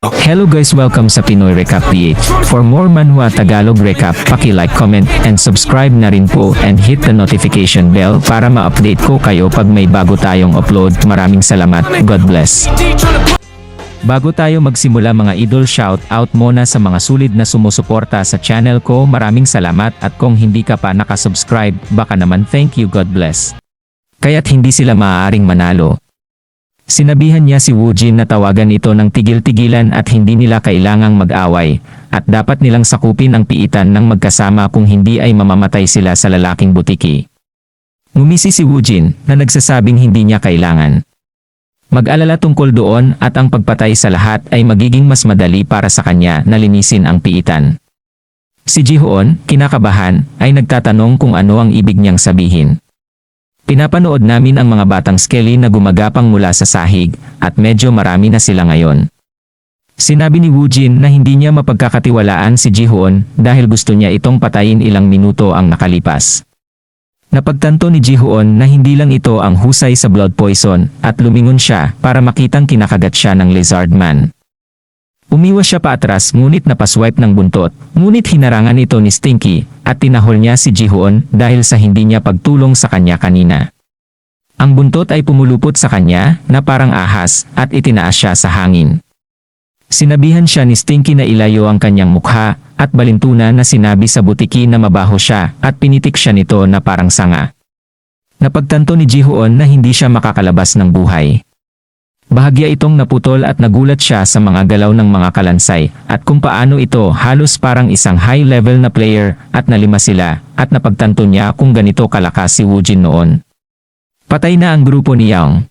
Hello guys, welcome sa Pinoy Recap PH. For more Manhwa Tagalog Recap, paki-like, comment, and subscribe na rin po and hit the notification bell para ma-update ko kayo pag may bago tayong upload. Maraming salamat. God bless. Bago tayo magsimula mga idol, shout out muna sa mga sulit na sumusuporta sa channel ko. Maraming salamat, at kung hindi ka pa nakasubscribe, baka naman thank you. God bless. Kaya't hindi sila maaaring manalo. Sinabihan niya si Woojin na tawagan ito ng tigil-tigilan at hindi nila kailangang mag-away, at dapat nilang sakupin ang piitan ng magkasama kung hindi ay mamamatay sila sa lalaking butiki. Ngumisi si Woojin na nagsasabing hindi niya kailangan mag-alala tungkol doon, at ang pagpatay sa lahat ay magiging mas madali para sa kanya na linisin ang piitan. Si Jihoon, kinakabahan, ay nagtatanong kung ano ang ibig niyang sabihin. Pinapanood namin ang mga batang Skelly na gumagapang mula sa sahig, at medyo marami na sila ngayon. Sinabi ni Woojin na hindi niya mapagkakatiwalaan si Jihoon dahil gusto niya itong patayin ilang minuto ang nakalipas. Napagtanto ni Jihoon na hindi lang ito ang husay sa blood poison, at lumingon siya para makitang kinakagat siya ng lizard man. Umiwas siya paatras ngunit napaswipe ng buntot, ngunit hinarangan ito ni Stinky, at tinahol niya si Jihoon dahil sa hindi niya pagtulong sa kanya kanina. Ang buntot ay pumulupot sa kanya na parang ahas, at itinaas siya sa hangin. Sinabihan siya ni Stinky na ilayo ang kanyang mukha, at balintunan na sinabi sa butiki na mabaho siya, at pinitik siya nito na parang sanga. Napagtanto ni Jihoon na hindi siya makakalabas ng buhay. Bahagya itong naputol at nagulat siya sa mga galaw ng mga kalansay, at kung paano ito halos parang isang high-level na player, at nalima sila, at napagtanto niya kung ganito kalakas si Woojin noon. Patay na ang grupo ni Young.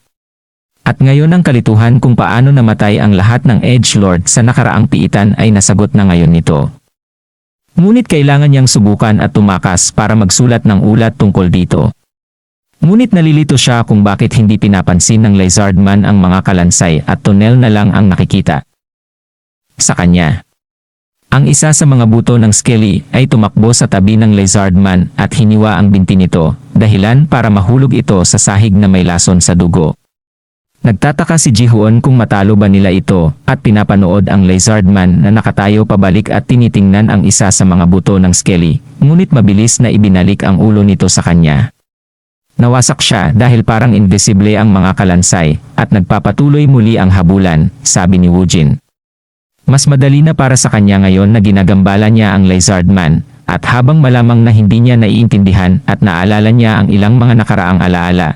At ngayon ang kalituhan kung paano namatay ang lahat ng Edgelord sa nakaraang piitan ay nasagot na ngayon nito. Ngunit kailangan niyang subukan at tumakas para magsulat ng ulat tungkol dito. Ngunit nalilito siya kung bakit hindi pinapansin ng lizard man ang mga kalansay at tunnel na lang ang nakikita sa kanya. Ang isa sa mga buto ng Skelly ay tumakbo sa tabi ng lizard man at hiniwa ang binti nito, dahilan para mahulog ito sa sahig na may lason sa dugo. Nagtataka si Jihoon kung matalo ba nila ito, at pinapanood ang lizard man na nakatayo pabalik at tinitingnan ang isa sa mga buto ng Skelly, ngunit mabilis na ibinalik ang ulo nito sa kanya. Nawasak siya dahil parang invisible ang mga kalansay, at nagpapatuloy muli ang habulan, sabi ni Woojin. Mas madali na para sa kanya ngayon na ginagambala niya ang lizard man, at habang malamang na hindi niya naiintindihan at naalala niya ang ilang mga nakaraang alaala.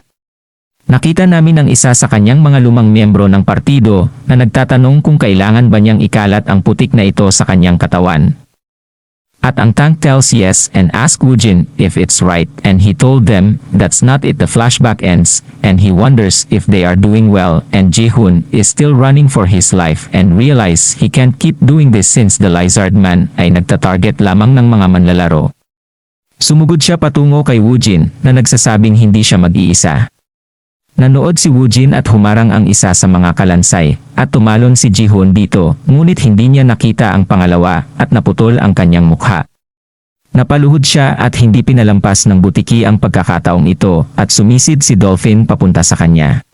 Nakita namin ang isa sa kanyang mga lumang miyembro ng partido na nagtatanong kung kailangan ba niyang ikalat ang putik na ito sa kanyang katawan. At ang tank tells yes and asks Woojin if it's right, and he told them that's not it. The flashback ends, and he wonders if they are doing well, and Jihoon is still running for his life and realize he can't keep doing this since the lizard man ay nagtatarget lamang ng mga manlalaro. Sumugod siya patungo kay Woojin na nagsasabing hindi siya mag-iisa. Nanood si Woojin at humarang ang isa sa mga kalansay, at tumalon si Jihoon dito, ngunit hindi niya nakita ang pangalawa at naputol ang kanyang mukha. Napaluhod siya at hindi pinalampas ng butiki ang pagkakataong ito, at sumisid si Dolphin papunta sa kanya.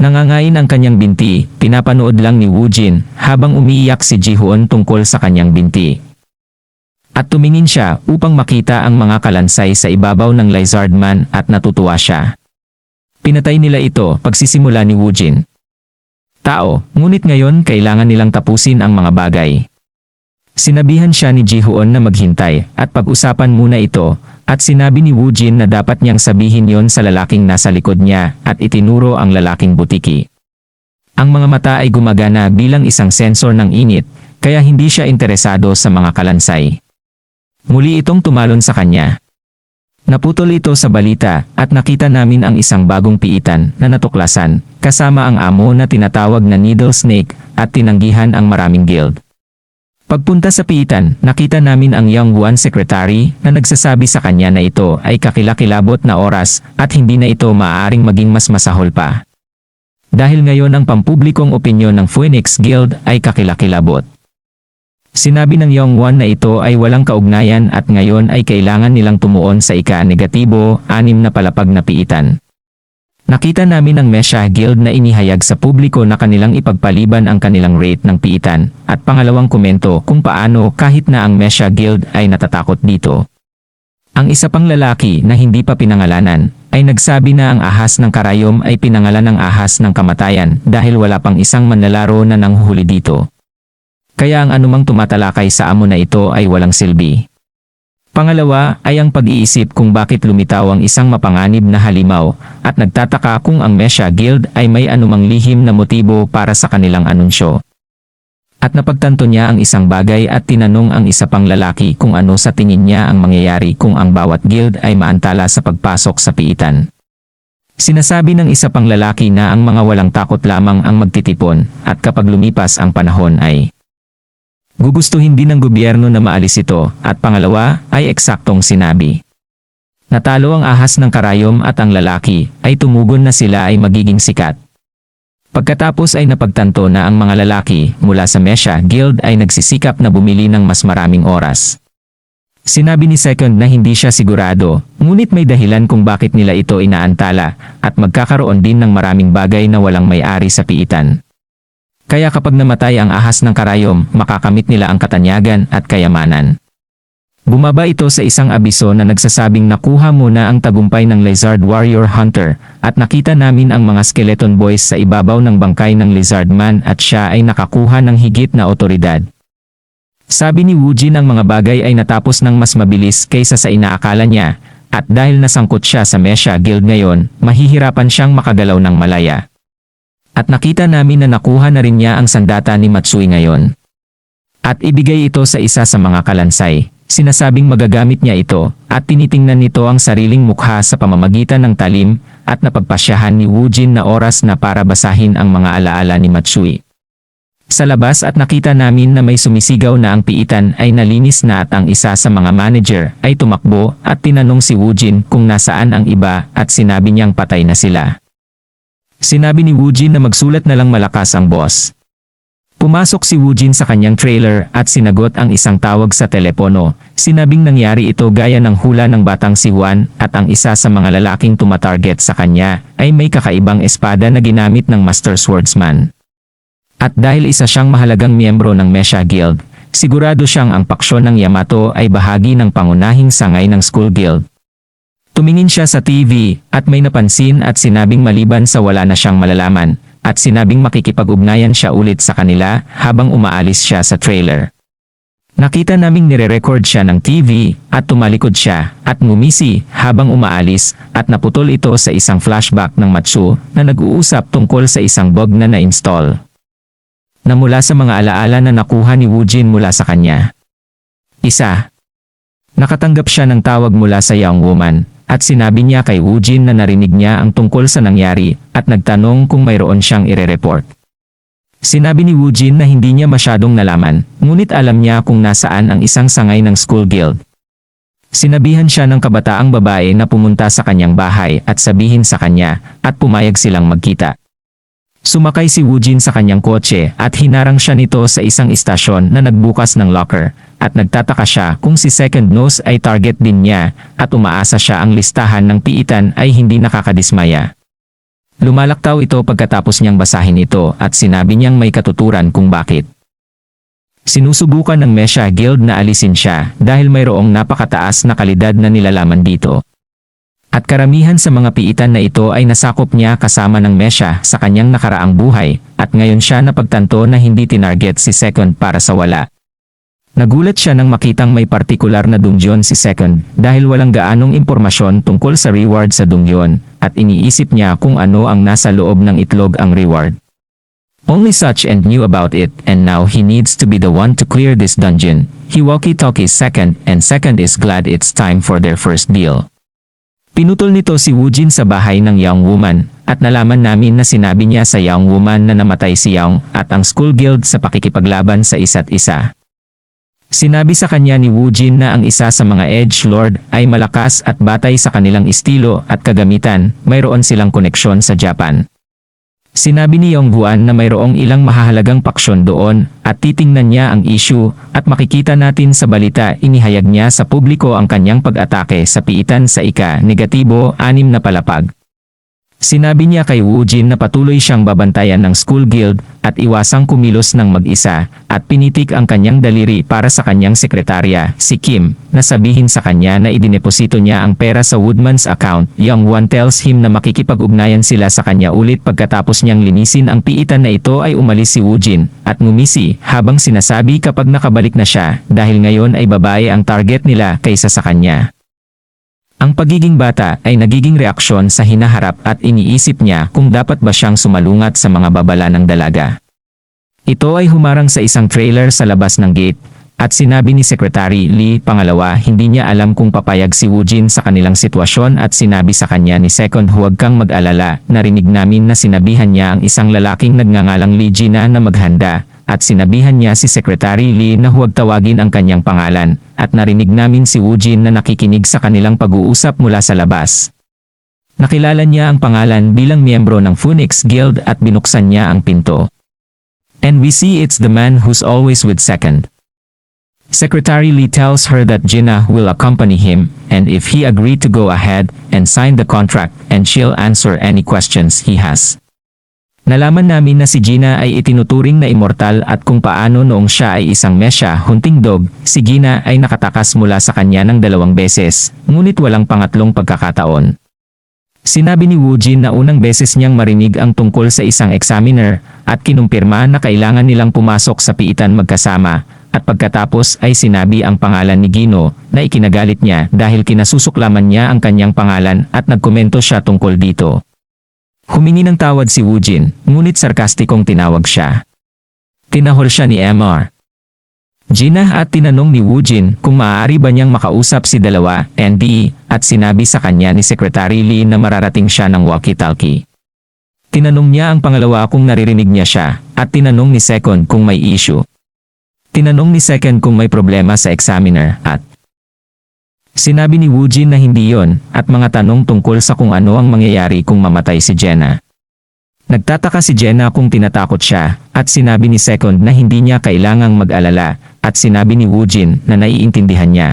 Nangangain ang kanyang binti, pinapanood lang ni Woojin habang umiiyak si Jihoon tungkol sa kanyang binti. At tumingin siya upang makita ang mga kalansay sa ibabaw ng lizard man, at natutuwa siya. Pinatay nila ito pagsisimula ni Woojin. Tao, ngunit ngayon kailangan nilang tapusin ang mga bagay. Sinabihan siya ni Jihoon na maghintay at pag-usapan muna ito, at sinabi ni Woojin na dapat niyang sabihin yon sa lalaking nasa likod niya, at itinuro ang lalaking butiki. Ang mga mata ay gumagana bilang isang sensor ng init, kaya hindi siya interesado sa mga kalansay. Muli itong tumalon sa kanya. Naputol ito sa balita, at nakita namin ang isang bagong piitan na natuklasan, kasama ang amo na tinatawag na Needle Snake, at tinanggihan ang maraming guild. Pagpunta sa piitan, nakita namin ang Young One Secretary na nagsasabi sa kanya na ito ay kakilakilabot na oras, at hindi na ito maaaring maging mas masahol pa. Dahil ngayon ang pampublikong opinyon ng Phoenix Guild ay kakilakilabot. Sinabi ng Young One na ito ay walang kaugnayan, at ngayon ay kailangan nilang tumuon sa ika-negatibo, 6 na palapag na piitan. Nakita namin ang Mesha Guild na inihayag sa publiko na kanilang ipagpaliban ang kanilang rate ng piitan, at pangalawang komento kung paano kahit na ang Mesha Guild ay natatakot dito. Ang isa pang lalaki na hindi pa pinangalanan ay nagsabi na ang ahas ng karayom ay pinangalan ng ahas ng kamatayan dahil wala pang isang manlalaro na nanghuhuli dito. Kaya ang anumang tumatalakay sa amo na ito ay walang silbi. Pangalawa ay ang pag-iisip kung bakit lumitaw ang isang mapanganib na halimaw at nagtataka kung ang Mesha Guild ay may anumang lihim na motibo para sa kanilang anunsyo. At napagtanto niya ang isang bagay at tinanong ang isa pang lalaki kung ano sa tingin niya ang mangyayari kung ang bawat guild ay maantala sa pagpasok sa piitan. Sinasabi ng isa pang lalaki na ang mga walang takot lamang ang magtitipon at kapag lumipas ang panahon ay gugustuhin din ng gobyerno na maalis ito, at pangalawa ay eksaktong sinabi. Natalo ang ahas ng karayom at ang lalaki ay tumugon na sila ay magiging sikat. Pagkatapos ay napagtanto na ang mga lalaki mula sa Mesha Guild ay nagsisikap na bumili ng mas maraming oras. Sinabi ni Second na hindi siya sigurado, ngunit may dahilan kung bakit nila ito inaantala at magkakaroon din ng maraming bagay na walang may-ari sa piitan. Kaya kapag namatay ang ahas ng karayom, makakamit nila ang katanyagan at kayamanan. Bumaba ito sa isang abiso na nagsasabing nakuha muna ang tagumpay ng Lizard Warrior Hunter at nakita namin ang mga Skeleton Boys sa ibabaw ng bangkay ng Lizard Man at siya ay nakakuha ng higit na otoridad. Sabi ni Woojin ang mga bagay ay natapos ng mas mabilis kaysa sa inaakala niya at dahil nasangkot siya sa Mesha Guild ngayon, mahihirapan siyang makagalaw ng malaya. At nakita namin na nakuha na rin niya ang sandata ni Matsui ngayon. At ibigay ito sa isa sa mga kalansay. Sinasabing magagamit niya ito at tinitingnan nito ang sariling mukha sa pamamagitan ng talim at napagpasyahan ni Woojin na oras na para basahin ang mga alaala ni Matsui. Sa labas at nakita namin na may sumisigaw na ang piitan ay nalinis na at ang isa sa mga manager ay tumakbo at tinanong si Woojin kung nasaan ang iba at sinabi niyang patay na sila. Sinabi ni Woojin na magsulat na lang malakas ang boss. Pumasok si Woojin sa kanyang trailer at sinagot ang isang tawag sa telepono. Sinabing nangyari ito gaya ng hula ng batang si Juan at ang isa sa mga lalaking tumatarget sa kanya ay may kakaibang espada na ginamit ng Master Swordsman. At dahil isa siyang mahalagang miyembro ng Mesha Guild, sigurado siyang ang paksyon ng Yamato ay bahagi ng pangunahing sangay ng Skull Guild. Tumingin siya sa TV at may napansin at sinabing maliban sa wala na siyang malalaman at sinabing makikipag-ugnayan siya ulit sa kanila habang umaalis siya sa trailer. Nakita naming nire-record siya ng TV at tumalikod siya at ngumisi habang umaalis at naputol ito sa isang flashback ng Matsu na nag-uusap tungkol sa isang bug na na-install. Na mula sa mga alaala na nakuha ni Woojin mula sa kanya. Isa. Nakatanggap siya ng tawag mula sa young woman. At sinabi niya kay Woojin na narinig niya ang tungkol sa nangyari at nagtanong kung mayroon siyang ire-report. Sinabi ni Woojin na hindi niya masyadong nalaman, ngunit alam niya kung nasaan ang isang sangay ng Skull Guild. Sinabihan siya ng kabataang babae na pumunta sa kanyang bahay at sabihin sa kanya at pumayag silang magkita. Sumakay si Woojin sa kanyang kotse at hinarang siya nito sa isang istasyon na nagbukas ng locker at nagtataka siya kung si Second Nose ay target din niya at umaasa siya ang listahan ng piitan ay hindi nakakadismaya. Lumalaktaw ito pagkatapos niyang basahin ito at sinabi niyang may katuturan kung bakit. Sinusubukan ng Mesha Guild na alisin siya dahil mayroong napakataas na kalidad na nilalaman dito. At karamihan sa mga piitan na ito ay nasakop niya kasama ng Mesha sa kanyang nakaraang buhay at ngayon siya napagtanto na hindi tinarget si Second para sa wala. Nagulat siya nang makitang may partikular na dungeon si Second dahil walang gaanong impormasyon tungkol sa reward sa dungeon at iniisip niya kung ano ang nasa loob ng itlog ang reward. Only such and knew about it and now he needs to be the one to clear this dungeon. He walkie-talkies Second and Second is glad it's time for their first deal. Pinutol nito si Woojin sa bahay ng young woman at nalaman namin na sinabi niya sa young woman na namatay si Young at ang Skull Guild sa pakikipaglaban sa isa't isa. Sinabi sa kanya ni Woojin na ang isa sa mga Edge Lord ay malakas at batay sa kanilang estilo at kagamitan, mayroon silang koneksyon sa Japan. Sinabi ni Yongguan na mayroong ilang mahahalagang paksyon doon at titingnan niya ang issue at makikita natin sa balita inihayag niya sa publiko ang kanyang pag-atake sa piitan sa ika-6 na palapag. Sinabi niya kay Woojin na patuloy siyang babantayan ng school guild at iwasang kumilos ng mag-isa at pinitik ang kanyang daliri para sa kanyang sekretarya, si Kim, na sabihin sa kanya na idineposito niya ang pera sa Woodman's account. Young Won tells him na makikipag-ugnayan sila sa kanya ulit pagkatapos niyang linisin ang piitan na ito ay umalis si Woojin at ngumisi habang sinasabi kapag nakabalik na siya dahil ngayon ay babae ang target nila kaysa sa kanya. Ang pagiging bata ay nagiging reaksyon sa hinaharap at iniisip niya kung dapat ba siyang sumalungat sa mga babala ng dalaga. Ito ay humarang sa isang trailer sa labas ng gate at sinabi ni Secretary Lee pangalawa hindi niya alam kung papayag si Woojin sa kanilang sitwasyon at sinabi sa kanya ni Second huwag kang mag-alala, narinig namin na sinabihan niya ang isang lalaking nagngangalang Lee Gina na maghanda. At sinabihan niya si Secretary Lee na huwag tawagin ang kanyang pangalan, at narinig namin si Woojin na nakikinig sa kanilang pag-uusap mula sa labas. Nakilala niya ang pangalan bilang miyembro ng Phoenix Guild at binuksan niya ang pinto. And we see it's the man who's always with Second. Secretary Lee tells her that Gina will accompany him, and if he agreed to go ahead and sign the contract, and she'll answer any questions he has. Nalaman namin na si Gina ay itinuturing na immortal at kung paano noong siya ay isang Mesha hunting dog, si Gina ay nakatakas mula sa kanya ng 2 beses, ngunit walang pangatlong pagkakataon. Sinabi ni Woojin na unang beses niyang marinig ang tungkol sa isang examiner at kinumpirma na kailangan nilang pumasok sa piitan magkasama at pagkatapos ay sinabi ang pangalan ni Gino na ikinagalit niya dahil kinasusuklaman niya ang kanyang pangalan at nagkomento siya tungkol dito. Humingi ng tawad si Woojin, ngunit sarkastikong tinawag siya. Tinahol siya ni MR. Gina at tinanong ni Woojin kung maaari ba niyang makausap si dalawa, ND, at sinabi sa kanya ni Secretary Lee na mararating siya ng walkie-talkie. Tinanong niya ang pangalawa kung naririnig niya siya, at tinanong ni Second kung may issue. Tinanong ni Second kung may problema sa examiner, at sinabi ni Woojin na hindi yon, at mga tanong tungkol sa kung ano ang mangyayari kung mamatay si Jenna. Nagtataka si Jenna kung tinatakot siya, at sinabi ni Second na hindi niya kailangang mag-alala, at sinabi ni Woojin na naiintindihan niya.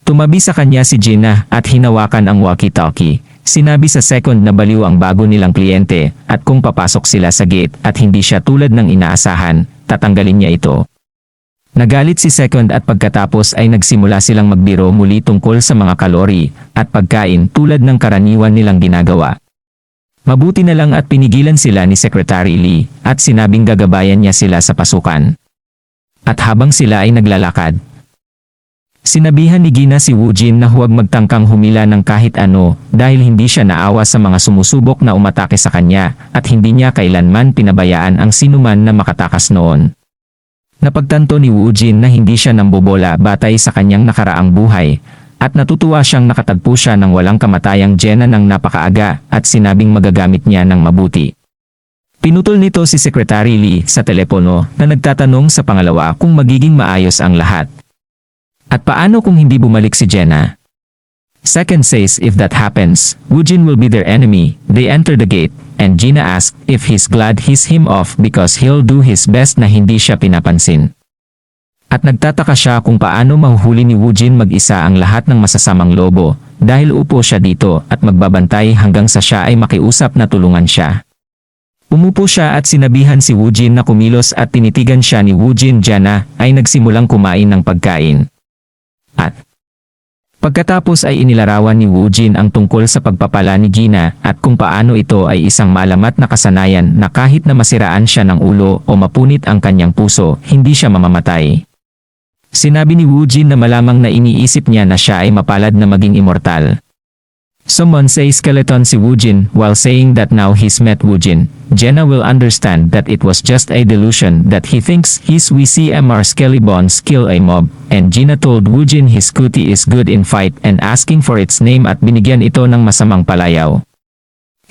Tumabi sa kanya si Jenna at hinawakan ang walkie-talkie. Sinabi sa Second na baliw ang bago nilang kliyente, at kung papasok sila sa gate at hindi siya tulad ng inaasahan, tatanggalin niya ito. Nagalit si Second at pagkatapos ay nagsimula silang magbiro muli tungkol sa mga kalori at pagkain tulad ng karaniwan nilang ginagawa. Mabuti na lang at pinigilan sila ni Secretary Lee at sinabing gagabayan niya sila sa pasukan. At habang sila ay naglalakad, sinabihan ni Gina si Woojin na huwag magtangkang humila ng kahit ano dahil hindi siya naawa sa mga sumusubok na umatake sa kanya at hindi niya kailanman pinabayaan ang sinuman na makatakas noon. Napagtanto ni Woojin na hindi siya nambobola batay sa kanyang nakaraang buhay, at natutuwa siyang nakatagpo siya ng walang kamatayang Jenna ng napakaaga at sinabing magagamit niya ng mabuti. Pinutol nito si Secretary Lee sa telepono na nagtatanong sa pangalawa kung magiging maayos ang lahat. At paano kung hindi bumalik si Jenna? Second says if that happens, Woojin will be their enemy. They enter the gate, and Gina asked if he's glad he's him off because he'll do his best na hindi siya pinapansin. At nagtataka siya kung paano mahuhuli ni Woojin mag-isa ang lahat ng masasamang lobo dahil upo siya dito at magbabantay hanggang sa siya ay makiusap na tulungan siya. Umupo siya at sinabihan si Woojin na kumilos at tinitigan siya ni Woojin. Jenna ay nagsimulang kumain ng pagkain. At pagkatapos ay inilarawan ni Woojin ang tungkol sa pagpapala ni Gina at kung paano ito ay isang malamat na kasanayan na kahit na masiraan siya ng ulo o mapunit ang kanyang puso, hindi siya mamamatay. Sinabi ni Woojin na malamang na iniisip niya na siya ay mapalad na maging immortal. Someone say skeleton si Woojin while saying that now he's met Woojin. Jenna will understand that it was just a delusion that he thinks his WCMR skelly bones kill a mob, and Gina told Woojin his cutie is good in fight and asking for its name at binigyan ito ng masamang palayaw.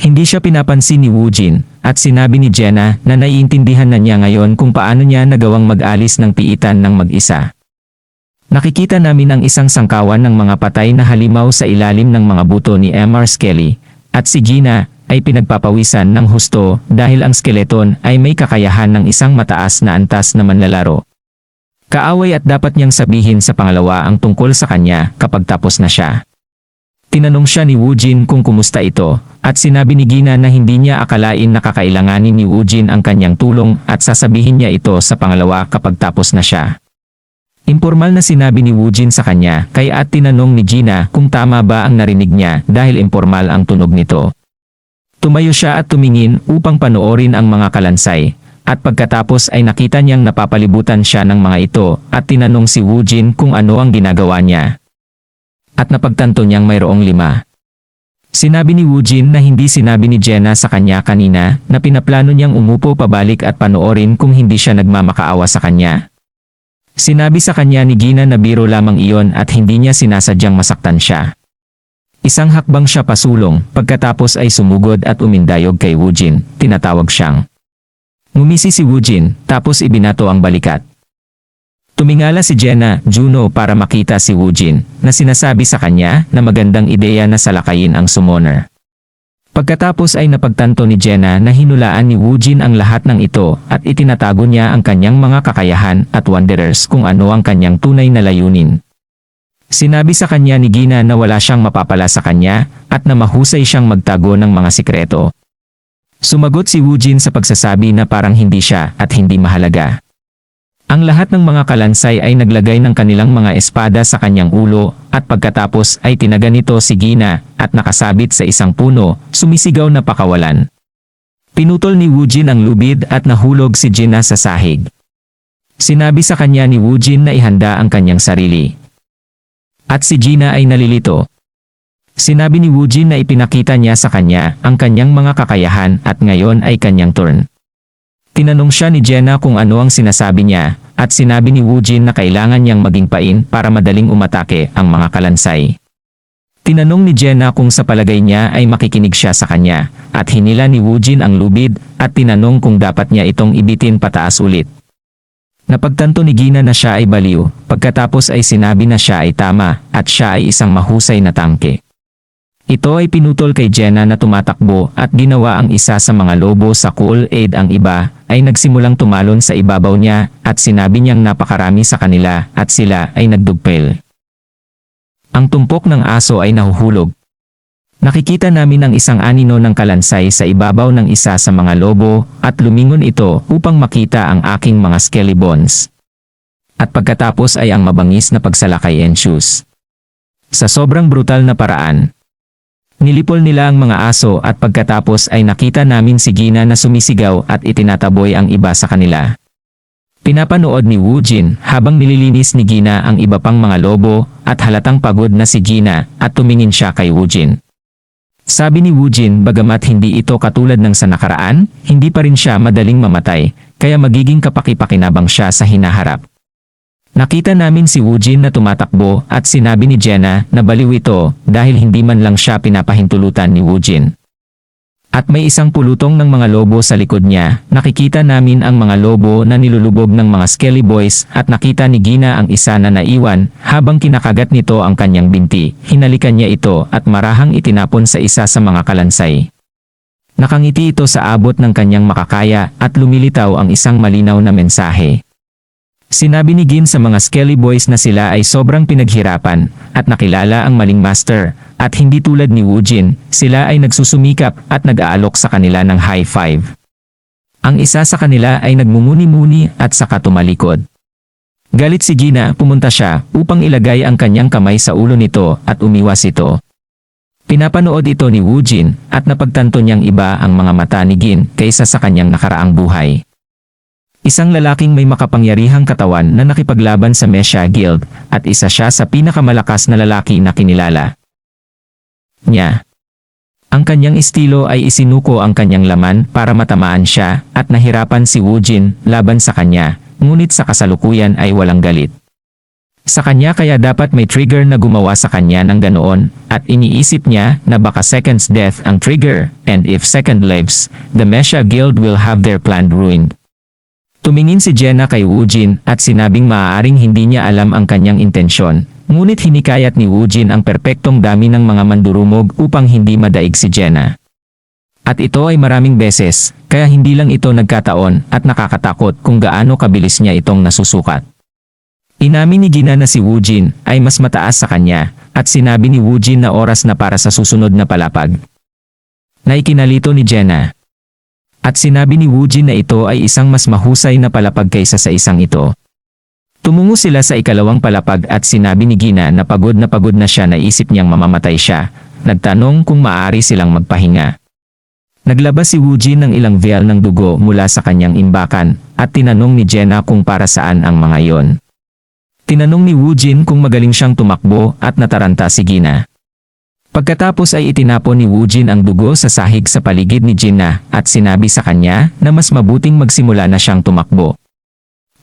Hindi siya pinapansin ni Woojin at sinabi ni Jenna na naiintindihan na niya ngayon kung paano niya nagawang mag-alis ng piitan ng mag-isa. Nakikita namin ang isang sangkawan ng mga patay na halimaw sa ilalim ng mga buto ni MR Skelly, at si Gina ay pinagpapawisan ng husto dahil ang skeleton ay may kakayahan ng isang mataas na antas na manlalaro. Kaaway at dapat niyang sabihin sa pangalawa ang tungkol sa kanya kapag tapos na siya. Tinanong siya ni Woojin kung kumusta ito, At sinabi ni Gina na hindi niya akalain na kakailanganin ni Woojin ang kanyang tulong at sasabihin niya ito sa pangalawa kapag tapos na siya. Impormal na sinabi ni Woojin sa kanya kaya at tinanong ni Gina kung tama ba ang narinig niya dahil impormal ang tunog nito. Tumayo siya at tumingin upang panoorin ang mga kalansay at pagkatapos ay nakita niyang napapalibutan siya ng mga ito at tinanong si Woojin kung ano ang ginagawa niya. At napagtanto niyang mayroong 5. Sinabi ni Woojin na hindi sinabi ni Jenna sa kanya kanina na pinaplano niyang umupo pabalik at panoorin kung hindi siya nagmamakaawa sa kanya. Sinabi sa kanya ni Gina na biro lamang iyon at hindi niya sinasadyang masaktan siya. Isang hakbang siya pasulong pagkatapos ay sumugod at umindayog kay Woojin, tinatawag siyang. Ngumisi si Woojin tapos ibinato ang balikat. Tumingala si Jenna, Juno para makita si Woojin na sinasabi sa kanya na magandang ideya na salakayin ang summoner. Pagkatapos ay napagtanto ni Jenna na hinulaan ni Woojin ang lahat ng ito at itinatago niya ang kanyang mga kakayahan at wanderers kung ano ang kanyang tunay na layunin. Sinabi sa kanya ni Gina na wala siyang mapapala sa kanya at na mahusay siyang magtago ng mga sikreto. Sumagot si Woojin sa pagsasabi na parang hindi siya at hindi mahalaga. Ang lahat ng mga kalansay ay naglagay ng kanilang mga espada sa kanyang ulo at pagkatapos ay tinaga nito si Gina at nakasabit sa isang puno, sumisigaw na pakawalan. Pinutol ni Woojin ang lubid at nahulog si Gina sa sahig. Sinabi sa kanya ni Woojin na ihanda ang kanyang sarili. At si Gina ay nalilito. Sinabi ni Woojin na ipinakita niya sa kanya ang kanyang mga kakayahan at ngayon ay kanyang turn. Tinanong siya ni Jenna kung ano ang sinasabi niya at sinabi ni Woojin na kailangan niyang maging pain para madaling umatake ang mga kalansay. Tinanong ni Jenna kung sa palagay niya ay makikinig siya sa kanya at hinila ni Woojin ang lubid at tinanong kung dapat niya itong ibitin pataas ulit. Napagtanto ni Gina na siya ay baliw pagkatapos ay sinabi na siya ay tama at siya ay isang mahusay na tangke. Ito ay pinutol kay Jenna na tumatakbo at ginawa ang isa sa mga lobo sa Kool-Aid ang iba ay nagsimulang tumalon sa ibabaw niya at sinabi niyang napakarami sa kanila at sila ay nagdugpel. Ang tumpok ng aso ay nahuhulog. Nakikita namin ang isang anino ng kalansay sa ibabaw ng isa sa mga lobo at lumingon ito upang makita ang aking mga skelly bones. At pagkatapos ay ang mabangis na pagsalakay ensues. Sa sobrang brutal na paraan, nilipol nila ang mga aso at pagkatapos ay nakita namin si Gina na sumisigaw at itinataboy ang iba sa kanila. Pinapanood ni Woojin habang nililinis ni Gina ang iba pang mga lobo at halatang pagod na si Gina at tumingin siya kay Woojin. Sabi ni Woojin bagamat hindi ito katulad ng sa nakaraan, hindi pa rin siya madaling mamatay, kaya magiging kapaki-pakinabang siya sa hinaharap. Nakita namin si Woojin na tumatakbo at sinabi ni Jenna na baliw ito dahil hindi man lang siya pinapahintulutan ni Woojin. At may isang pulutong ng mga lobo sa likod niya. Nakikita namin ang mga lobo na nilulubog ng mga skelly boys at nakita ni Gina ang isa na naiwan habang kinakagat nito ang kanyang binti. Hinalikan niya ito at marahang itinapon sa isa sa mga kalansay. Nakangiti ito sa abot ng kanyang makakaya at lumilitaw ang isang malinaw na mensahe. Sinabi ni Gin sa mga skelly boys na sila ay sobrang pinaghirapan at nakilala ang maling master at hindi tulad ni Woojin, sila ay nagsusumikap at nag-aalok sa kanila ng high five. Ang isa sa kanila ay nagmumuni-muni at saka tumalikod. Galit si Gina, pumunta siya upang ilagay ang kanyang kamay sa ulo nito at umiwas ito. Pinapanood ito ni Woojin at napagtanto niyang iba ang mga mata ni Gin kaysa sa kanyang nakaraang buhay. Isang lalaking may makapangyarihang katawan na nakipaglaban sa Mesha Guild at isa siya sa pinakamalakas na lalaki na kinilala niya. Ang kanyang estilo ay isinuko ang kanyang laman para matamaan siya at nahirapan si Woojin laban sa kanya, ngunit sa kasalukuyan ay walang galit sa kanya kaya dapat may trigger na gumawa sa kanya ng ganoon at iniisip niya na baka second's death ang trigger and if second lives, the Mesha Guild will have their plan ruined. Tumingin si Jenna kay Woojin at sinabing maaaring hindi niya alam ang kanyang intensyon, ngunit hinikayat ni Woojin ang perpektong dami ng mga mandurumog upang hindi madaig si Jenna. At ito ay maraming beses, kaya hindi lang ito nagkataon at nakakatakot kung gaano kabilis niya itong nasusukat. Inamin ni Gina na si Woojin ay mas mataas sa kanya at sinabi ni Woojin na oras na para sa susunod na palapag. na ikinalito ni Jenna. At sinabi ni Woojin na ito ay isang mas mahusay na palapag kaysa sa isang ito. Tumungo sila sa ikalawang palapag at sinabi ni Gina na pagod na siya, naisip niyang mamamatay siya. Nagtanong kung maaari silang magpahinga. Naglabas si Woojin ng ilang vial ng dugo mula sa kanyang imbakan at tinanong ni Jenna kung para saan ang mga iyon. Tinanong ni Woojin kung magaling siyang tumakbo at nataranta si Gina. Pagkatapos ay itinapon ni Woojin ang dugo sa sahig sa paligid ni Gina at sinabi sa kanya na mas mabuting magsimula na siyang tumakbo.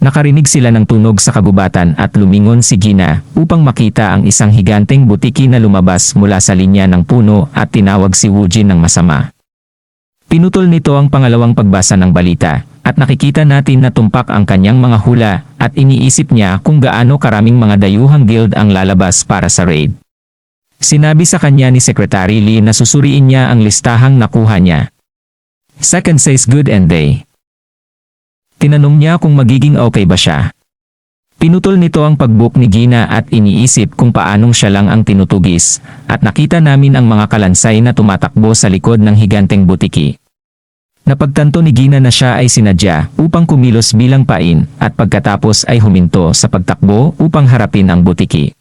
Nakarinig sila ng tunog sa kagubatan at lumingon si Gina upang makita ang isang higanteng butiki na lumabas mula sa linya ng puno at tinawag si Woojin ng masama. Pinutol nito ang pangalawang pagbasa ng balita at nakikita natin na tumpak ang kanyang mga hula at iniisip niya kung gaano karaming mga dayuhang guild ang lalabas para sa raid. Sinabi sa kanya ni Secretary Lee na susuriin niya ang listahang nakuha niya. Second says good and day. Tinanong niya kung magiging okay ba siya. Pinutol nito ang pagbook ni Gina at iniisip kung paanong siya lang ang tinutugis at nakita namin ang mga kalansay na tumatakbo sa likod ng higanteng butiki. Napagtanto ni Gina na siya ay sinadya upang kumilos bilang pain at pagkatapos ay huminto sa pagtakbo upang harapin ang butiki.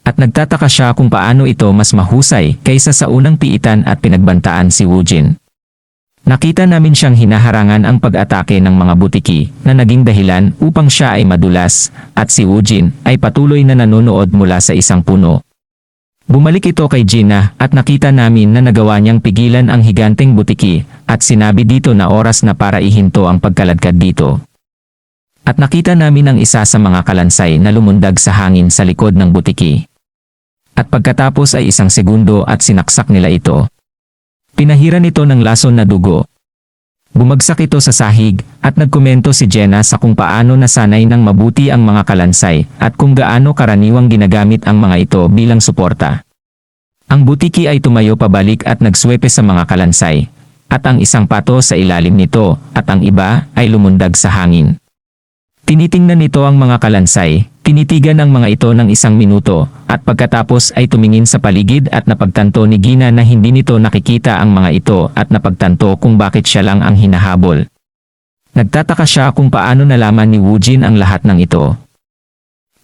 At nagtataka siya kung paano ito mas mahusay kaysa sa unang piitan at pinagbantaan si Woojin. Nakita namin siyang hinaharangan ang pag-atake ng mga butiki na naging dahilan upang siya ay madulas at si Woojin ay patuloy na nanonood mula sa isang puno. Bumalik ito kay Gina at nakita namin na nagawa niyang pigilan ang higanteng butiki at sinabi dito na oras na para ihinto ang pagkaladkad dito. At nakita namin ang isa sa mga kalansay na lumundag sa hangin sa likod ng butiki. At pagkatapos ay isang segundo at sinaksak nila ito. Pinahiran ito ng lason na dugo. Bumagsak ito sa sahig at nagkomento si Jenna sa kung paano nasanay ng mabuti ang mga kalansay at kung gaano karaniwang ginagamit ang mga ito bilang suporta. Ang butiki ay tumayo pabalik at nagswepe sa mga kalansay at ang isang pato sa ilalim nito at ang iba ay lumundag sa hangin. Tinitingnan nito ang mga kalansay, tinitigan ang mga ito ng 1 minuto, at pagkatapos ay tumingin sa paligid at napagtanto ni Gina na hindi nito nakikita ang mga ito at napagtanto kung bakit siya lang ang hinahabol. Nagtataka siya kung paano nalaman ni Woojin ang lahat ng ito.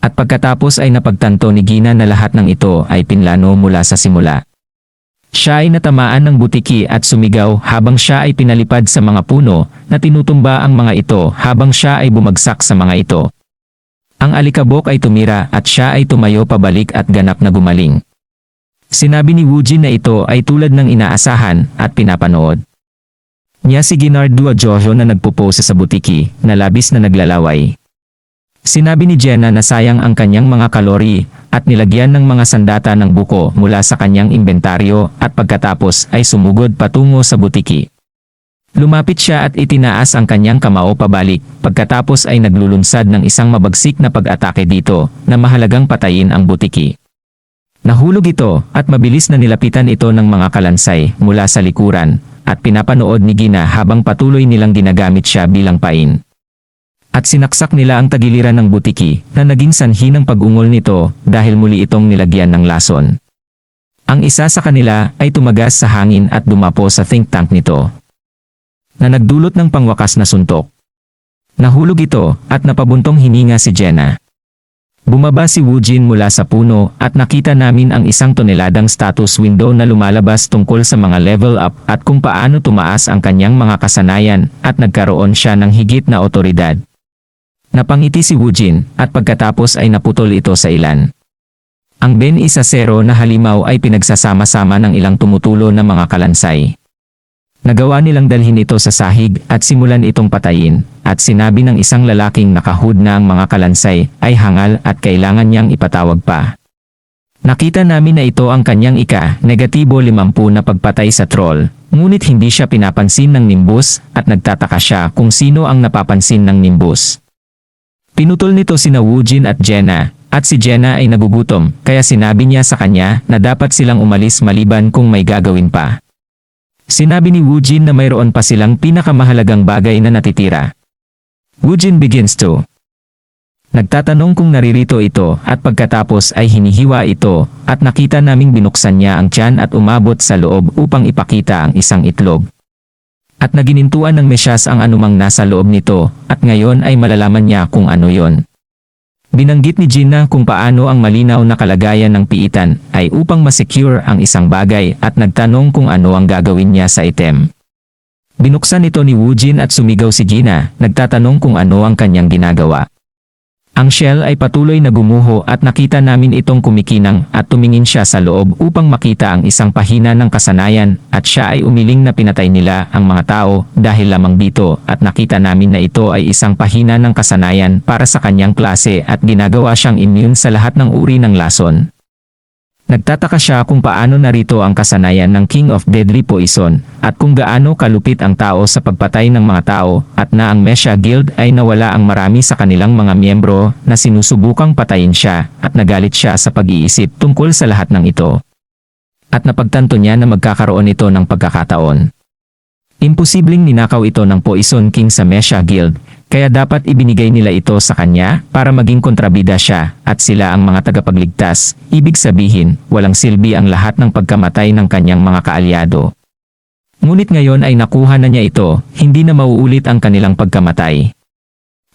At pagkatapos ay napagtanto ni Gina na lahat ng ito ay pinlano mula sa simula. Siya ay natamaan ng butiki at sumigaw habang siya ay pinalipad sa mga puno na tinutumba ang mga ito habang siya ay bumagsak sa mga ito. Ang alikabok ay tumira at siya ay tumayo pabalik at ganap na gumaling. Sinabi ni Woojin na ito ay tulad ng inaasahan at pinapanood niya si Ginardua Jojo na nagpupose sa butiki na labis na naglalaway. Sinabi ni Jenna na sayang ang kanyang mga kalori at nilagyan ng mga sandata ng buko mula sa kanyang inventaryo at pagkatapos ay sumugod patungo sa butiki. Lumapit siya at itinaas ang kanyang kamao pabalik pagkatapos ay naglulunsad ng isang mabagsik na pag-atake dito na mahalagang patayin ang butiki. Nahulog ito at mabilis na nilapitan ito ng mga kalansay mula sa likuran at pinapanood ni Gina habang patuloy nilang ginagamit siya bilang pain. At sinaksak nila ang tagiliran ng butiki na naging sanhi ng pag-ungol nito dahil muli itong nilagyan ng lason. Ang isa sa kanila ay tumagas sa hangin at dumapo sa think tank nito na nagdulot ng pangwakas na suntok. Nahulog ito at napabuntong hininga si Jenna. Bumaba si Woojin mula sa puno at nakita namin ang 1 toneladang status window na lumalabas tungkol sa mga level up at kung paano tumaas ang kanyang mga kasanayan at nagkaroon siya ng higit na otoridad. Napangiti si Woojin at pagkatapos ay naputol ito sa ilan. Ang Ben 1-0 na halimaw ay pinagsasama-sama ng ilang tumutulo na mga kalansay. Nagawa nilang dalhin ito sa sahig at simulan itong patayin at sinabi ng isang lalaking nakahood na ang mga kalansay ay hangal at kailangan niyang ipatawag pa. Nakita namin na ito ang kanyang ika-50 na pagpatay sa troll, ngunit hindi siya pinapansin ng Nimbus at nagtataka siya kung sino ang napapansin ng Nimbus. Pinutol nito sina Woojin at Jenna, at si Jenna ay nagugutom kaya sinabi niya sa kanya na dapat silang umalis maliban kung may gagawin pa. Sinabi ni Woojin na mayroon pa silang pinakamahalagang bagay na natitira. Woojin begins to Nagtatanong kung naririto ito at pagkatapos ay hinihiwa ito at nakita naming binuksan niya ang tiyan at umabot sa loob upang ipakita ang isang itlog. At naginintuan ng Mesyas ang anumang nasa loob nito at ngayon ay malalaman niya kung ano yon. Binanggit ni Gina kung paano ang malinaw na kalagayan ng piitan ay upang masecure ang isang bagay at nagtanong kung ano ang gagawin niya sa item. Binuksan ito ni Woojin at sumigaw si Gina, nagtatanong kung ano ang kanyang ginagawa. Ang shell ay patuloy na gumuho at nakita namin itong kumikinang at tumingin siya sa loob upang makita ang isang pahina ng kasanayan at siya ay umiling na pinatay nila ang mga tao dahil lamang dito at nakita namin na ito ay isang pahina ng kasanayan para sa kanyang klase at ginagawa siyang immune sa lahat ng uri ng lason. Nagtataka siya kung paano narito ang kasanayan ng King of Deadly Poison at kung gaano kalupit ang tao sa pagpatay ng mga tao at na ang Mesha Guild ay nawala ang marami sa kanilang mga miyembro na sinusubukang patayin siya at nagalit siya sa pag-iisip tungkol sa lahat ng ito. At napagtanto niya na magkakaroon ito ng pagkakataon. Imposibleng ninakaw ito ng Poison King sa Mesha Guild, kaya dapat ibinigay nila ito sa kanya para maging kontrabida siya at sila ang mga tagapagligtas. Ibig sabihin, walang silbi ang lahat ng pagkamatay ng kanyang mga kaalyado. Ngunit ngayon ay nakuha na niya ito, hindi na mauulit ang kanilang pagkamatay.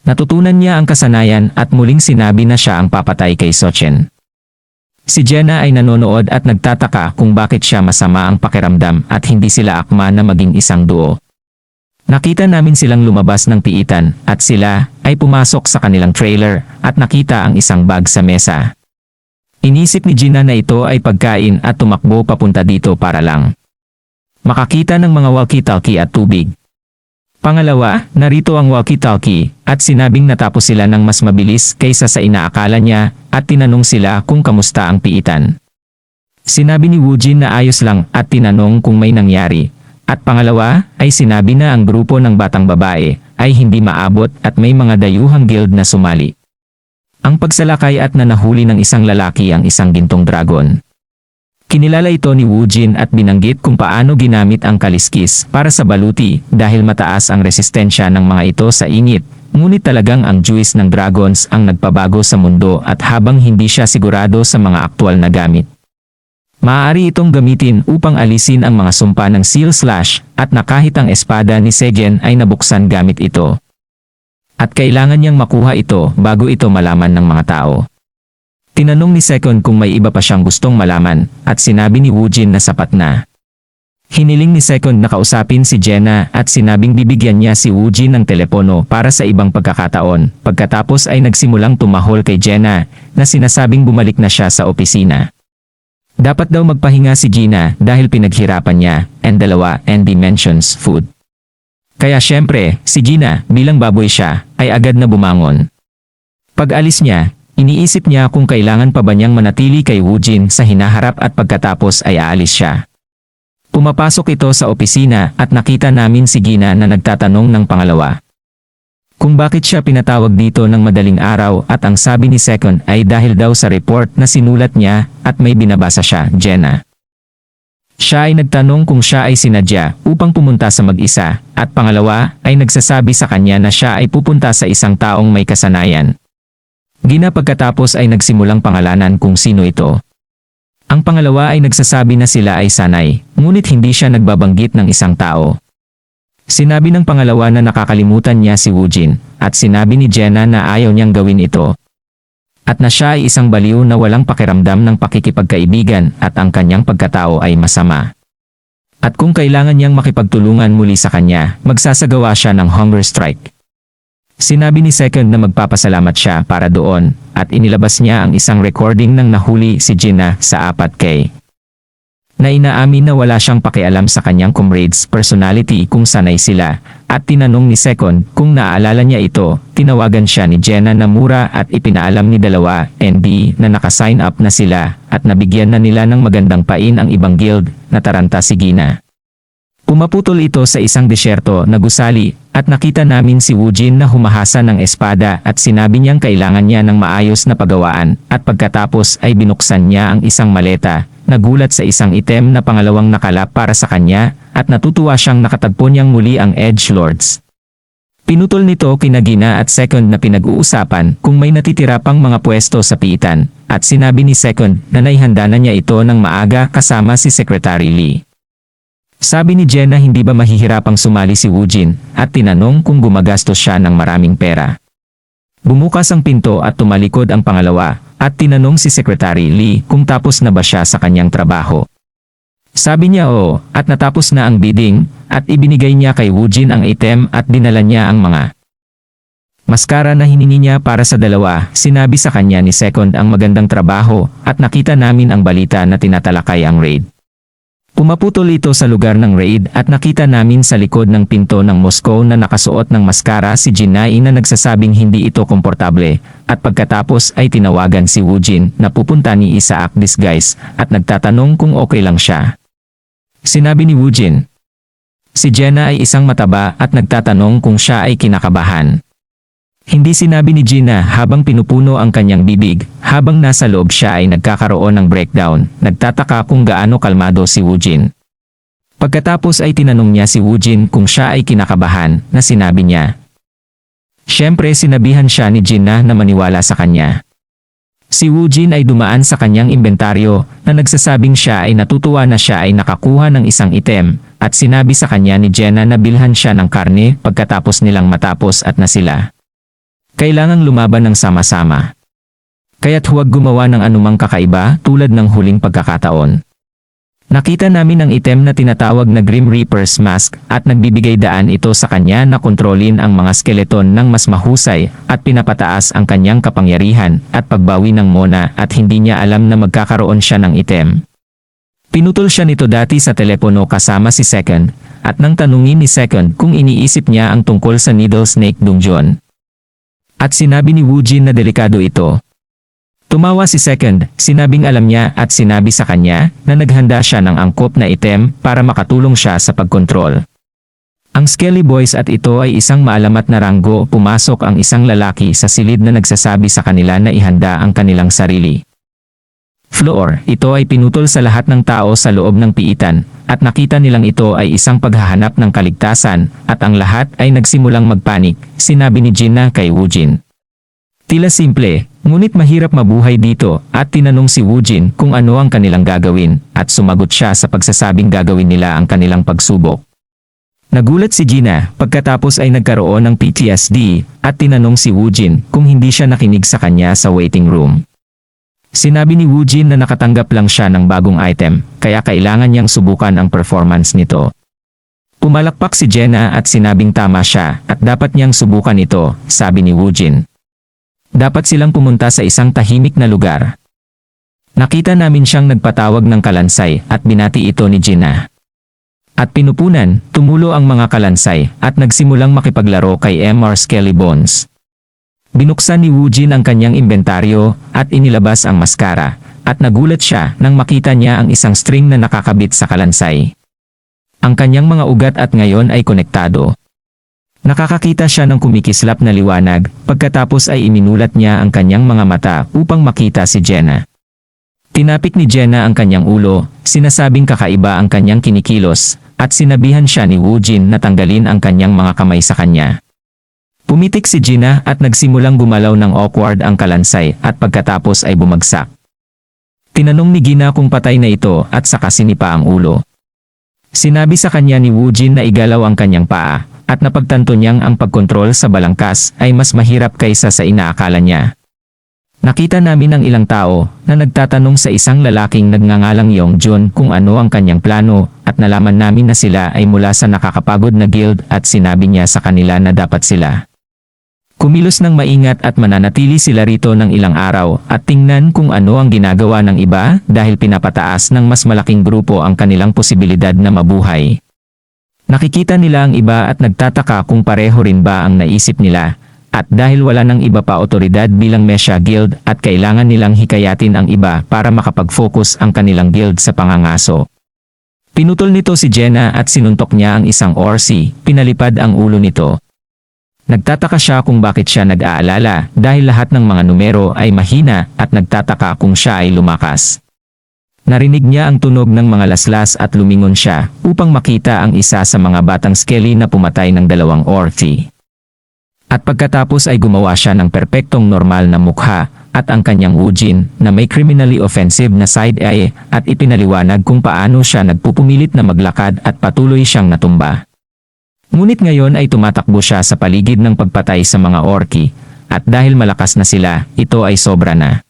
Natutunan niya ang kasanayan at muling sinabi na siya ang papatay kay Sochen. Si Jenna ay nanonood at nagtataka kung bakit siya masama ang pakiramdam at hindi sila akma na maging isang duo. Nakita namin silang lumabas ng piitan at sila ay pumasok sa kanilang trailer at nakita ang isang bag sa mesa. Inisip ni Gina na ito ay pagkain at tumakbo papunta dito para lang makakita ng mga walkie-talkie at tubig. Pangalawa, narito ang walkie-talkie at sinabing natapos sila ng mas mabilis kaysa sa inaakala niya at tinanong sila kung kamusta ang piitan. Sinabi ni Woojin na ayos lang at tinanong kung may nangyari. At pangalawa ay sinabi na ang grupo ng batang babae ay hindi maabot at may mga dayuhang guild na sumali. Ang pagsalakay at nanahuli ng isang lalaki ang isang gintong dragon. Kinilala ito ni Woojin at binanggit kung paano ginamit ang kaliskis para sa baluti dahil mataas ang resistensya ng mga ito sa init. Ngunit talagang ang juice ng dragons ang nagpabago sa mundo at habang hindi siya sigurado sa mga aktwal na gamit. Maaari itong gamitin upang alisin ang mga sumpa ng Seal Slash at na kahit ang espada ni Segen ay nabuksan gamit ito. At kailangan niyang makuha ito bago ito malaman ng mga tao. Tinanong ni Second kung may iba pa siyang gustong malaman at sinabi ni Woojin na sapat na. Hiniling ni Second na kausapin si Jenna at sinabing bibigyan niya si Woojin ng telepono para sa ibang pagkakataon. Pagkatapos ay nagsimulang tumahol kay Jenna na sinasabing bumalik na siya sa opisina. Dapat daw magpahinga si Gina dahil pinaghirapan niya and dalawa and mentions food. Kaya syempre, si Gina bilang baboy siya ay agad na bumangon. Pag alis niya, iniisip niya kung kailangan pa ba niyang manatili kay Woojin sa hinaharap at pagkatapos ay aalis siya. Pumapasok ito sa opisina at nakita namin si Gina na nagtatanong ng pangalawa. Kung bakit siya pinatawag dito ng madaling araw at ang sabi ni Second ay dahil daw sa report na sinulat niya at may binabasa siya, Jenna. Siya ay nagtanong kung siya ay sinadya upang pumunta sa mag-isa at pangalawa ay nagsasabi sa kanya na siya ay pupunta sa isang taong may kasanayan. Gina pagkatapos ay nagsimulang pangalanan kung sino ito. Ang pangalawa ay nagsasabi na sila ay sanay, ngunit hindi siya nagbabanggit ng isang tao. Sinabi ng pangalawa na nakakalimutan niya si Woojin, at sinabi ni Jenna na ayaw niyang gawin ito. At na siya ay isang baliw na walang pakiramdam ng pakikipagkaibigan at ang kanyang pagkatao ay masama. At kung kailangan niyang makipagtulungan muli sa kanya, magsasagawa siya ng hunger strike. Sinabi ni Second na magpapasalamat siya para doon at inilabas niya ang isang recording ng nahuli si Gina sa 4K. Na inaamin na wala siyang pakialam sa kanyang comrades' personality kung sanay sila at tinanong ni Second kung naaalala niya ito. Tinawagan siya ni Jenna na mura at ipinaalam ni dalawa ND na nakasign up na sila at nabigyan na nila ng magandang pain ang ibang guild na taranta si Gina. Pumaputol ito sa isang disyerto na gusali at nakita namin si Woojin na humahasa ng espada at sinabi niyang kailangan niya ng maayos na pagawaan at pagkatapos ay binuksan niya ang isang maleta, nagulat sa isang item na pangalawang nakalap para sa kanya at natutuwa siyang nakatagpo niyang muli ang Edge Lords. Pinutol nito kina Gina at Second na pinag-uusapan kung may natitira pang mga pwesto sa piitan, at sinabi ni Second na naihanda na niya ito ng maaga kasama si Secretary Lee. Sabi ni Jen na hindi ba mahihirapang sumali si Woojin at tinanong kung gumagastos siya ng maraming pera. Bumukas ang pinto at tumalikod ang pangalawa at tinanong si Secretary Lee kung tapos na ba siya sa kanyang trabaho. Sabi niya oo at natapos na ang bidding at ibinigay niya kay Woojin ang item at dinala niya ang mga maskara na hiningi niya para sa dalawa. Sinabi sa kanya ni Second ang magandang trabaho at nakita namin ang balita na tinatalakay ang raid. Pumaputol ito sa lugar ng raid at nakita namin sa likod ng pinto ng Moscow na nakasuot ng maskara si Jinai na nagsasabing hindi ito komportable at pagkatapos ay tinawagan si Woojin na pupunta ni Isaac disguise at nagtatanong kung okay lang siya. Sinabi ni Woojin. Si Jenna ay isang mataba at nagtatanong kung siya ay kinakabahan. Hindi sinabi ni Gina habang pinupuno ang kanyang bibig, habang nasa loob siya ay nagkakaroon ng breakdown, nagtataka kung gaano kalmado si Woojin. Pagkatapos ay tinanong niya si Woojin kung siya ay kinakabahan, na sinabi niya. Siyempre sinabihan siya ni Gina na maniwala sa kanya. Si Woojin ay dumaan sa kanyang inventaryo na nagsasabing siya ay natutuwa na siya ay nakakuha ng isang item at sinabi sa kanya ni Jenna na bilhan siya ng karne pagkatapos nilang matapos at na sila. Kailangang lumaban ng sama-sama. Kaya't huwag gumawa ng anumang kakaiba tulad ng huling pagkakataon. Nakita namin ang item na tinatawag na Grim Reaper's Mask at nagbibigay daan ito sa kanya na kontrolin ang mga skeleton ng mas mahusay at pinapataas ang kanyang kapangyarihan at pagbawi ng Mona at hindi niya alam na magkakaroon siya ng item. Pinutol siya nito dati sa telepono kasama si Second at nang tanungin ni Second kung iniisip niya ang tungkol sa Needle Snake Dungeon. At sinabi ni Woojin na delikado ito. Tumawa si Second, sinabing alam niya at sinabi sa kanya na naghanda siya ng angkop na item para makatulong siya sa pagkontrol. Ang Skelly Boys at ito ay isang maalamat na ranggo. Pumasok ang isang lalaki sa silid na nagsasabi sa kanila na ihanda ang kanilang sarili. Floor, ito ay pinutol sa lahat ng tao sa loob ng piitan at nakita nilang ito ay isang paghahanap ng kaligtasan at ang lahat ay nagsimulang magpanik, sinabi ni Gina kay Woojin. Tila simple, ngunit mahirap mabuhay dito at tinanong si Woojin kung ano ang kanilang gagawin at sumagot siya sa pagsasabing gagawin nila ang kanilang pagsubok. Nagulat si Gina pagkatapos ay nagkaroon ng PTSD at tinanong si Woojin kung hindi siya nakinig sa kanya sa waiting room. Sinabi ni Woojin na nakatanggap lang siya ng bagong item, kaya kailangan niyang subukan ang performance nito. Pumalakpak si Jenna at sinabing tama siya at dapat niyang subukan ito, sabi ni Woojin. Dapat silang pumunta sa isang tahimik na lugar. Nakita namin siyang nagpatawag ng kalansay at binati ito ni Jenna. At pinupunan, tumulo ang mga kalansay at nagsimulang makipaglaro kay Mr. Skelly Bones. Binuksan ni Woojin ang kanyang inventaryo at inilabas ang maskara at nagulat siya nang makita niya ang isang string na nakakabit sa kalansay. Ang kanyang mga ugat at ngayon ay konektado. Nakakakita siya ng kumikislap na liwanag pagkatapos ay iminulat niya ang kanyang mga mata upang makita si Jenna. Tinapik ni Jenna ang kanyang ulo, sinasabing kakaiba ang kanyang kinikilos at sinabihan siya ni Woojin na tanggalin ang kanyang mga kamay sa kanya. Pumitik si Gina at nagsimulang gumalaw ng awkward ang kalansay at pagkatapos ay bumagsak. Tinanong ni Gina kung patay na ito at saka sinipa ang ulo. Sinabi sa kanya ni Woojin na igalaw ang kanyang paa at napagtanto niyang ang pagkontrol sa balangkas ay mas mahirap kaysa sa inaakala niya. Nakita namin ang ilang tao na nagtatanong sa isang lalaking nagngangalang Yongjun kung ano ang kanyang plano at nalaman namin na sila ay mula sa nakakapagod na guild at sinabi niya sa kanila na dapat sila kumilos ng maingat at mananatili sila rito ng ilang araw at tingnan kung ano ang ginagawa ng iba dahil pinapataas ng mas malaking grupo ang kanilang posibilidad na mabuhay. Nakikita nila ang iba at nagtataka kung pareho rin ba ang naisip nila at dahil wala ng iba pa otoridad bilang Mesha Guild at kailangan nilang hikayatin ang iba para makapag-focus ang kanilang guild sa pangangaso. Pinutol nito si Jenna at sinuntok niya ang isang orsi, pinalipad ang ulo nito. Nagtataka siya kung bakit siya nag-aalala dahil lahat ng mga numero ay mahina at nagtataka kung siya ay lumakas. Narinig niya ang tunog ng mga laslas at lumingon siya upang makita ang isa sa mga batang Skelly na pumatay ng dalawang orsi. At pagkatapos ay gumawa siya ng perpektong normal na mukha at ang kanyang Woojin na may criminally offensive na side eye at ipinaliwanag kung paano siya nagpupumilit na maglakad at patuloy siyang natumba. Ngunit ngayon ay tumatakbo siya sa paligid ng pagpatay sa mga orki at dahil malakas na sila, ito ay sobra na.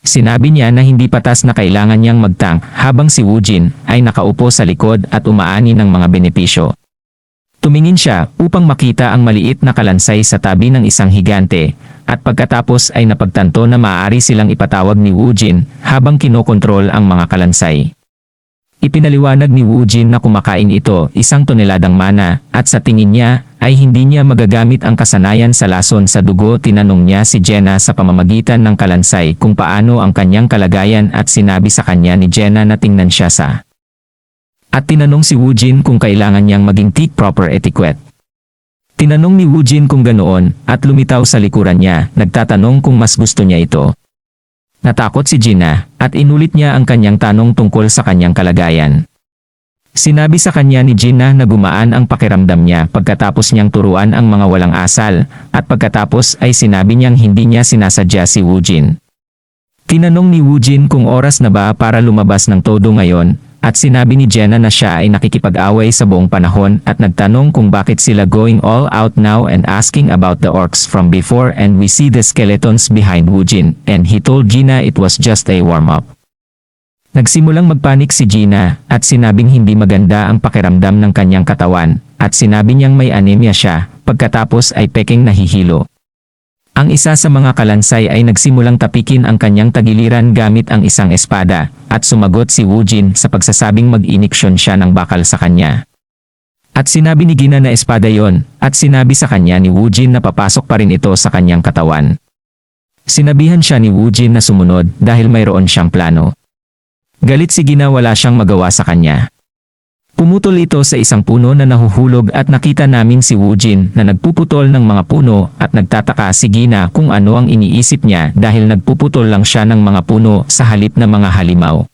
Sinabi niya na hindi patas na kailangan niyang magtank habang si Woojin ay nakaupo sa likod at umaani ng mga benepisyo. Tumingin siya upang makita ang maliit na kalansay sa tabi ng isang higante at pagkatapos ay napagtanto na maaari silang ipatawag ni Woojin habang kinokontrol ang mga kalansay. Ipinaliwanag ni Woojin na kumakain ito 1 toneladang mana at sa tingin niya ay hindi niya magagamit ang kasanayan sa lason sa dugo. Tinanong niya si Jenna sa pamamagitan ng kalansay kung paano ang kanyang kalagayan at sinabi sa kanya ni Jenna na tingnan siya sa at tinanong si Woojin kung kailangan niyang maging take proper etiquette. Tinanong ni Woojin kung ganoon at lumitaw sa likuran niya, nagtatanong kung mas gusto niya ito. Natakot si Jenna at inulit niya ang kanyang tanong tungkol sa kanyang kalagayan. Sinabi sa kanya ni Jenna na gumaan ang pakiramdam niya pagkatapos niyang turuan ang mga walang asal at pagkatapos ay sinabi niyang hindi niya sinasadya si Woojin. Tinanong ni Woojin kung oras na ba para lumabas ng todo ngayon. At sinabi ni Jenna na siya ay nakikipag-away sa buong panahon at nagtanong kung bakit sila going all out now and asking about the orcs from before and we see the skeletons behind Woojin and he told Jenna it was just a warm-up. Nagsimulang magpanik si Jenna at sinabing hindi maganda ang pakiramdam ng kanyang katawan at sinabi niyang may anemia siya pagkatapos ay peking nahihilo. Ang isa sa mga kalansay ay nagsimulang tapikin ang kanyang tagiliran gamit ang isang espada, at sumagot si Woojin sa pagsasabing mag-iniksyon siya ng bakal sa kanya. At sinabi ni Jenna na espada yon, at sinabi sa kanya ni Woojin na papasok pa rin ito sa kanyang katawan. Sinabihan siya ni Woojin na sumunod dahil mayroon siyang plano. Galit si Jenna, wala siyang magawa sa kanya. Pumutol ito sa isang puno na nahuhulog at nakita namin si Woojin na nagpuputol ng mga puno at nagtataka si Jenna kung ano ang iniisip niya dahil nagpuputol lang siya ng mga puno sa halip na mga halimaw.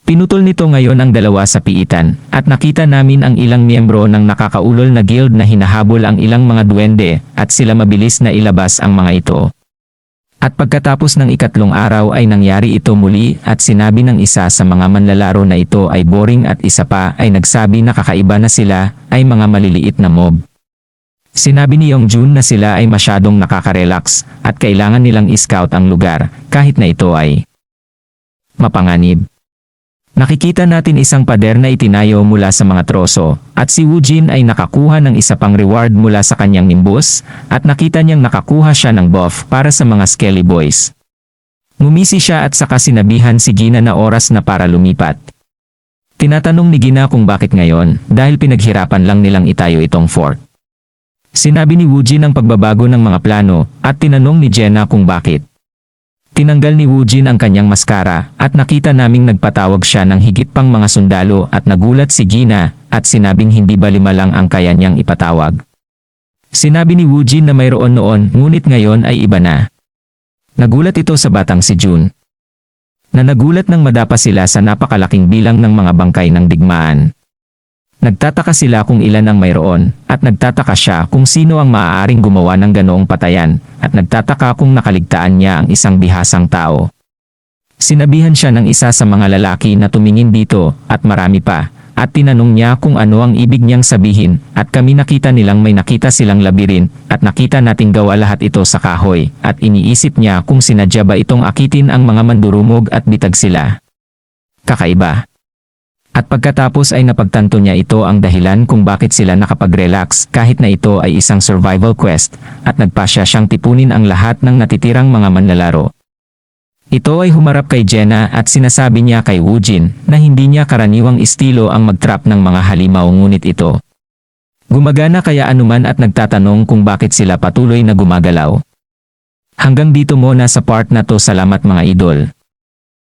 Pinutol nito ngayon ang 2 sa piitan at nakita namin ang ilang miyembro ng nakakaulol na guild na hinahabol ang ilang mga duwende at sila mabilis na ilabas ang mga ito. At pagkatapos ng 3 araw ay nangyari ito muli at sinabi ng isa sa mga manlalaro na ito ay boring at isa pa ay nagsabi na kakaiba na sila ay mga maliliit na mob. Sinabi ni Yongjun na sila ay masyadong nakaka-relax at kailangan nilang i-scout ang lugar kahit na ito ay mapanganib. Nakikita natin isang pader na itinayo mula sa mga troso at si Woojin ay nakakuha ng isa pang reward mula sa kanyang nimbus at nakita niyang nakakuha siya ng buff para sa mga skelly boys. Ngumisi siya at saka sinabihan si Jenna na oras na para lumipat. Tinatanong ni Jenna kung bakit ngayon dahil pinaghirapan lang nilang itayo itong fort. Sinabi ni Woojin ang pagbabago ng mga plano at tinanong ni Jenna kung bakit. Tinanggal ni Woojin ang kanyang maskara at nakita naming nagpatawag siya ng higit pang mga sundalo at nagulat si Jenna at sinabing hindi ba 5 lang ang kaya niyang ipatawag. Sinabi ni Woojin na mayroon noon ngunit ngayon ay iba na. Nagulat ito sa batang si Jun. Na nagulat nang madapa sila sa napakalaking bilang ng mga bangkay ng digmaan. Nagtataka sila kung ilan ang mayroon, at nagtataka siya kung sino ang maaaring gumawa ng ganoong patayan, at nagtataka kung nakaligtaan niya ang isang bihasang tao. Sinabihan siya ng isa sa mga lalaki na tumingin dito, at marami pa, at tinanong niya kung ano ang ibig niyang sabihin, at kami nakita nilang may nakita silang labirin, at nakita nating gawa lahat ito sa kahoy, at iniisip niya kung sinadya ba itong akitin ang mga mandurumog at bitag sila. Kakaiba. At pagkatapos ay napagtanto niya ito ang dahilan kung bakit sila nakapag-relax kahit na ito ay isang survival quest at nagpasya siyang tipunin ang lahat ng natitirang mga manlalaro. Ito ay humarap kay Jenna at sinasabi niya kay Woojin na hindi niya karaniwang estilo ang mag-trap ng mga halimaw ngunit ito gumagana kaya anuman at nagtatanong kung bakit sila patuloy na gumagalaw. Hanggang dito muna sa part na to, salamat mga idol.